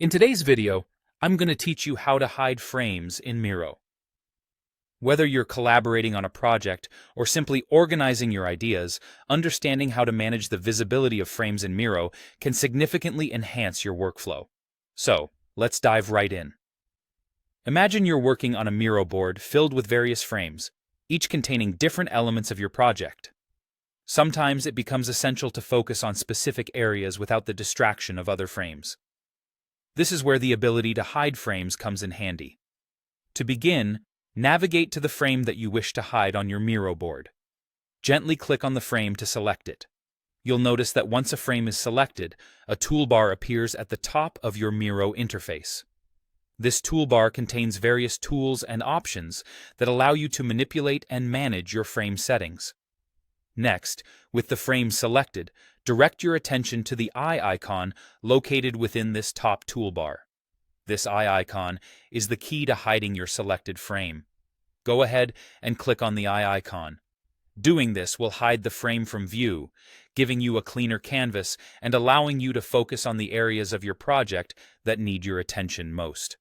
In today's video, I'm going to teach you how to hide frames in Miro. Whether you're collaborating on a project or simply organizing your ideas, understanding how to manage the visibility of frames in Miro can significantly enhance your workflow. So, let's dive right in. Imagine you're working on a Miro board filled with various frames, each containing different elements of your project. Sometimes it becomes essential to focus on specific areas without the distraction of other frames. This is where the ability to hide frames comes in handy. To begin, navigate to the frame that you wish to hide on your Miro board. Gently click on the frame to select it. You'll notice that once a frame is selected, a toolbar appears at the top of your Miro interface. This toolbar contains various tools and options that allow you to manipulate and manage your frame settings. Next, with the frame selected, direct your attention to the eye icon located within this top toolbar. This eye icon is the key to hiding your selected frame. Go ahead and click on the eye icon. Doing this will hide the frame from view, giving you a cleaner canvas and allowing you to focus on the areas of your project that need your attention most.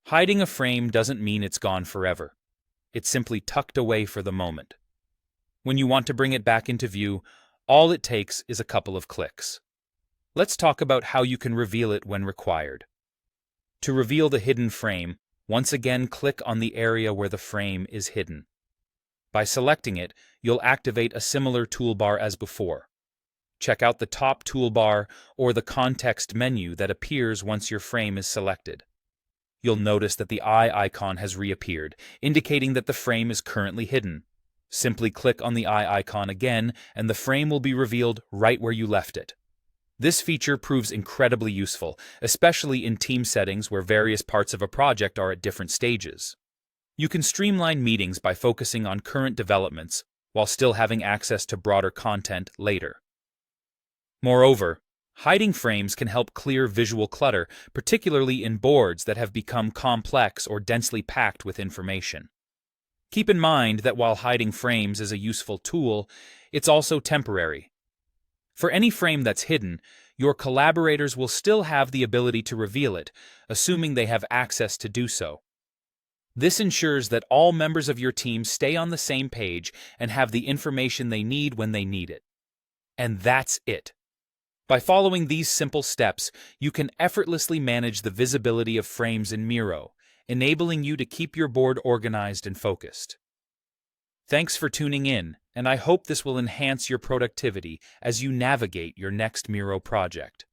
Hiding a frame doesn't mean it's gone forever. It's simply tucked away for the moment. When you want to bring it back into view, all it takes is a couple of clicks. Let's talk about how you can reveal it when required. To reveal the hidden frame, once again click on the area where the frame is hidden. By selecting it, you'll activate a similar toolbar as before. Check out the top toolbar or the context menu that appears once your frame is selected. You'll notice that the eye icon has reappeared, indicating that the frame is currently hidden. Simply click on the eye icon again, and the frame will be revealed right where you left it. This feature proves incredibly useful, especially in team settings where various parts of a project are at different stages. You can streamline meetings by focusing on current developments while still having access to broader content later. Moreover, hiding frames can help clear visual clutter, particularly in boards that have become complex or densely packed with information. Keep in mind that while hiding frames is a useful tool, it's also temporary. For any frame that's hidden, your collaborators will still have the ability to reveal it, assuming they have access to do so. This ensures that all members of your team stay on the same page and have the information they need when they need it. And that's it. By following these simple steps, you can effortlessly manage the visibility of frames in Miro, enabling you to keep your board organized and focused. Thanks for tuning in, and I hope this will enhance your productivity as you navigate your next Miro project.